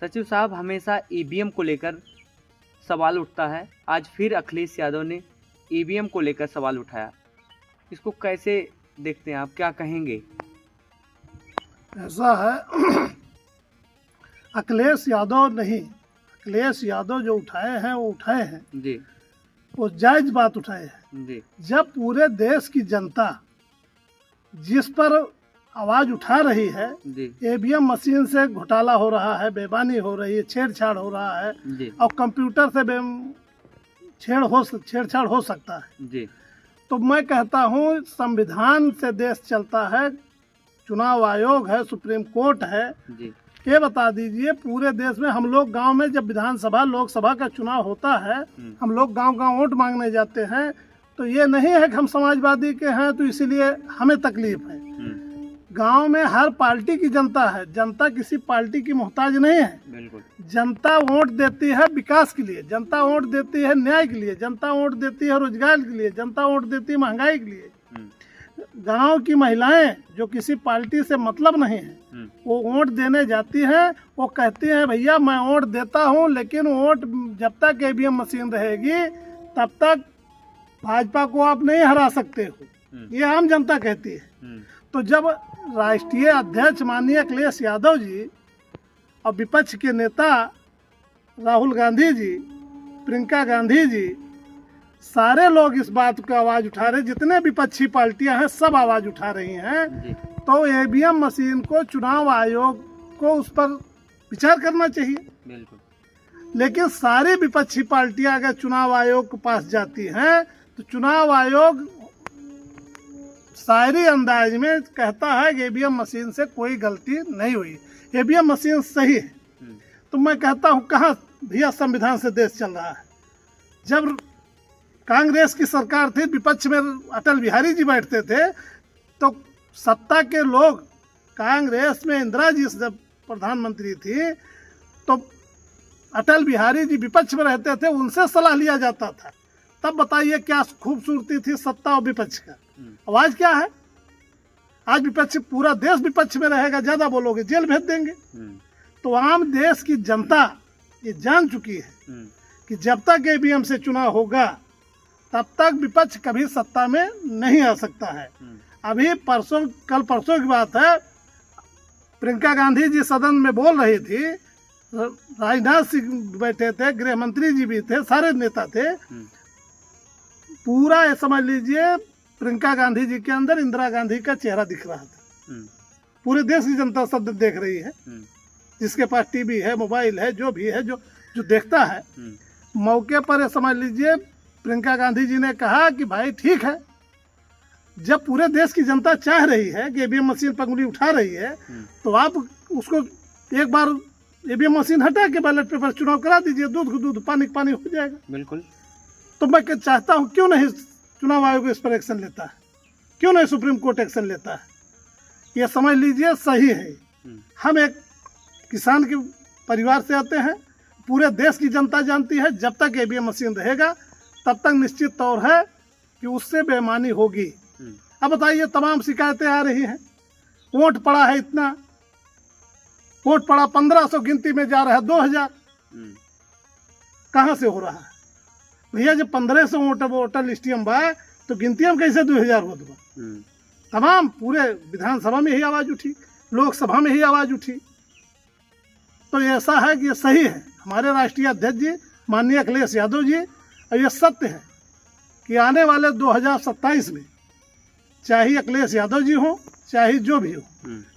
सचिव साहब, हमेशा ईवीएम को लेकर सवाल उठता है। आज फिर अखिलेश यादव ने ईवीएम को लेकर सवाल उठाया। इसको कैसे देखते हैं आप, क्या कहेंगे? ऐसा है अखिलेश यादव नहीं, अखिलेश यादव जो उठाए हैं वो उठाए हैं जी, वो जायज बात उठाए हैं। जी, जब पूरे देश की जनता जिस पर आवाज उठा रही है, जी, ईवीएम मशीन से घोटाला हो रहा है, बेईमानी हो रही है, छेड़छाड़ हो रहा है जी, और कंप्यूटर से छेड़छाड़ हो सकता है, जी, तो मैं कहता हूँ संविधान से देश चलता है, चुनाव आयोग है, सुप्रीम कोर्ट है। जी, ये बता दीजिए, पूरे देश में हम लोग गांव में जब विधानसभा लोकसभा का चुनाव होता है, हम लोग गांव गांव वोट मांगने जाते हैं, तो ये नहीं है कि हम समाजवादी के हैं तो इसीलिए हमें तकलीफ है। गांव में हर पार्टी की जनता है, जनता किसी पार्टी की मोहताज नहीं है। बिल्कुल। जनता वोट देती है विकास के लिए, जनता वोट देती है न्याय के लिए, जनता वोट देती है रोजगार के लिए, जनता वोट देती है महंगाई के लिए। गांव की महिलाएं जो किसी पार्टी से मतलब नहीं है, वो वोट देने जाती हैं, वो कहती हैं भैया मैं वोट देता हूं, लेकिन वोट जब तक ईवीएम मशीन रहेगी तब तक भाजपा को आप नहीं हरा सकते हो, ये आम जनता कहती है। तो जब राष्ट्रीय अध्यक्ष माननीय अखिलेश यादव जी और विपक्ष के नेता राहुल गांधी जी, प्रियंका गांधी जी, सारे लोग इस बात को आवाज उठा रहे, जितने विपक्षी पार्टियां हैं सब आवाज उठा रही हैं, तो ईवीएम मशीन को चुनाव आयोग को उस पर विचार करना चाहिए। बिल्कुल। लेकिन सारी विपक्षी पार्टियां अगर चुनाव आयोग के पास जाती हैं तो चुनाव आयोग शायरी अंदाज में कहता है कि ईवीएम मशीन से कोई गलती नहीं हुई, ईवीएम मशीन सही है। तो मैं कहता हूँ कहाँ भैया संविधान से देश चल रहा है। जब कांग्रेस की सरकार थी, विपक्ष में अटल बिहारी जी बैठते थे, तो सत्ता के लोग, कांग्रेस में इंदिरा जी जब प्रधानमंत्री थी तो अटल बिहारी जी विपक्ष में रहते थे, उनसे सलाह लिया जाता था। तब बताइए क्या खूबसूरती थी सत्ता और विपक्ष का। आवाज क्या है? आज विपक्ष, पूरा देश विपक्ष में रहेगा, ज्यादा बोलोगे जेल भेज देंगे। तो आम देश की जनता ये जान चुकी है कि जब तक ईवीएम से चुनाव होगा तब तक विपक्ष कभी सत्ता में नहीं आ सकता है। अभी कल परसों की बात है, प्रियंका गांधी जी सदन में बोल रही थी, राजनाथ सिंह बैठे थे, गृह मंत्री जी भी थे, सारे नेता थे। पूरा ये समझ लीजिए प्रियंका गांधी जी के अंदर इंदिरा गांधी का चेहरा दिख रहा था। पूरे देश की जनता सब देख रही है, जिसके पास टीवी है, मोबाइल है, जो भी है, जो देखता है। मौके पर ये समझ लीजिए प्रियंका गांधी जी ने कहा कि भाई ठीक है, जब पूरे देश की जनता चाह रही है कि ईवीएम मशीन पर उंगली उठा रही है, तो आप उसको एक बार ईवीएम मशीन हटा के बैलेट पेपर चुनाव करा दीजिए, दूध को दूध, पानी को पानी हो जाएगा। बिल्कुल। तो मैं चाहता हूँ क्यों नहीं चुनाव आयोग इस पर एक्शन लेता है, क्यों नहीं सुप्रीम कोर्ट एक्शन लेता है? ये समझ लीजिए सही है। हम एक किसान के परिवार से आते हैं, पूरे देश की जनता जानती है जब तक ईवीएम मशीन रहेगा तब तक निश्चित तौर है कि उससे बेईमानी होगी। अब बताइए तमाम शिकायतें आ रही हैं, वोट पड़ा है इतना, वोट पड़ा 1500 गिनती में जा रहा है 2000, कहाँ से हो रहा है भैया? जब 1500 वोटर लिस्ट में बा तो गिनती में कैसे 2000 होत बा? तमाम पूरे विधानसभा में ही आवाज उठी, लोकसभा में ही आवाज उठी। तो ऐसा है कि ये सही है हमारे राष्ट्रीय अध्यक्ष जी माननीय अखिलेश यादव जी, और ये सत्य है कि आने वाले 2027 में चाहे अखिलेश यादव जी हो चाहे जो भी हो,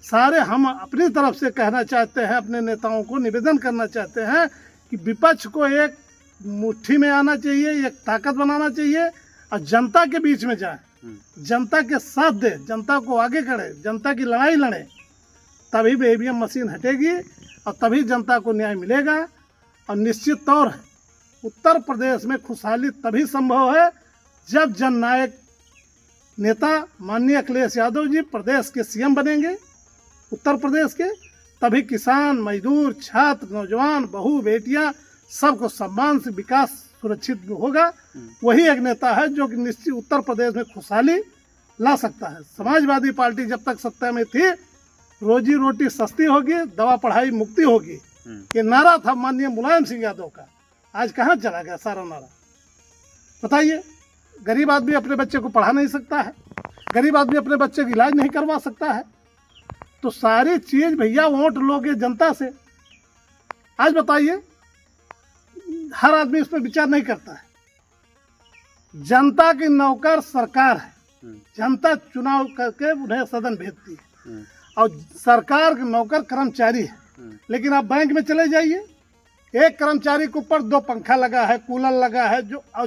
सारे हम अपनी तरफ से कहना चाहते हैं, अपने नेताओं को निवेदन करना चाहते हैं कि विपक्ष को एक मुट्ठी में आना चाहिए, एक ताकत बनाना चाहिए और जनता के बीच में जाए, जनता के साथ दे, जनता को आगे करे, जनता की लड़ाई लड़े, तभी ईवीएम मशीन हटेगी और तभी जनता को न्याय मिलेगा। और निश्चित तौर है उत्तर प्रदेश में खुशहाली तभी संभव है जब जननायक नेता माननीय अखिलेश यादव जी प्रदेश के सीएम बनेंगे उत्तर प्रदेश के, तभी किसान, मजदूर, छात्र, नौजवान, बहू, बेटियां सबको सम्मान से विकास सुरक्षित होगा। वही एक नेता है जो कि निश्चित उत्तर प्रदेश में खुशहाली ला सकता है। समाजवादी पार्टी जब तक सत्ता में थी, रोजी रोटी सस्ती होगी, दवा पढ़ाई मुक्ति होगी, ये नारा था माननीय मुलायम सिंह यादव का, आज कहाँ चला गया सारा नारा? बताइए, गरीब आदमी अपने बच्चे को पढ़ा नहीं सकता है, गरीब आदमी अपने बच्चे का इलाज नहीं करवा सकता है। तो सारी चीज भैया वोट लोगे जनता से। आज बताइए, हर आदमी इस पर विचार नहीं करता है। जनता की नौकर सरकार है, जनता चुनाव करके उन्हें सदन भेजती है, और सरकार के नौकर कर्मचारी है। लेकिन आप बैंक में चले जाइए, एक कर्मचारी के ऊपर 2 पंखा लगा है, कूलर लगा है, जो और